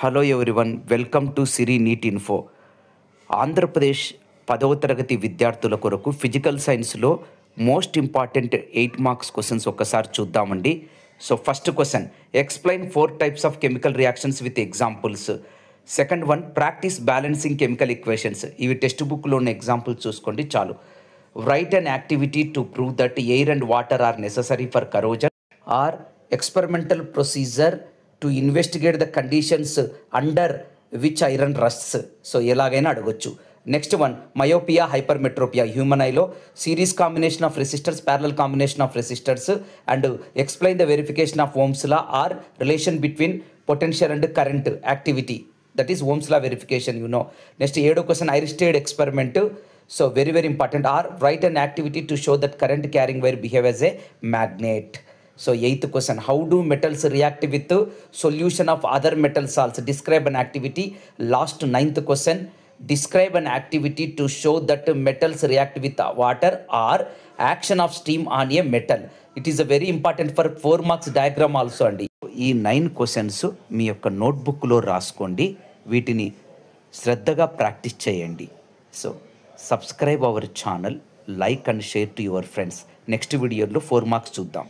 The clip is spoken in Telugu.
Hello everyone, welcome to Siri neat info. Andhra Pradesh 10వ తరగతి విద్యార్థుల కొరకు ఫిజికల్ సైన్స్లో మోస్ట్ ఇంపార్టెంట్ 8 మార్క్స్ క్వశ్చన్స్ ఒక్కసారి చూద్దామండి. So first question, explain 4 types of chemical reactions with examples. Second one, practice balancing chemical equations. ఇవి టెక్స్ట్ బుక్లో ఉన్న ఎగ్జాంపుల్స్ చూసుకోండి చాలు. Write an activity to prove that air and water are necessary for corrosion or experimental procedure to investigate the conditions under which iron rusts. So ఎలాగైనా అడగొచ్చు. Next one, myopia hypermetropia. Human ఐలో series combination of resistors, parallel combination of resistors and explain the verification of Ohm's law or relation between potential and current activity. That is Ohm's law verification, you know. Next 7వ question, Oersted experiment. So very important. Or write an activity to show that current carrying wire behave as a magnet. So 8th question, how do metals react with solution of other metal salts? Describe an activity. Last 9th question, describe an activity to show that metals react with water or action of steam on a metal. It is a very important for 4 marks diagram also అండి. ఈ 9 క్వశ్చన్స్ మీ యొక్క నోట్బుక్లో రాసుకోండి, వీటిని శ్రద్ధగా ప్రాక్టీస్ చేయండి. So subscribe our channel, like and share to your friends. Next వీడియోలో 4 మార్క్స్ చూద్దాం.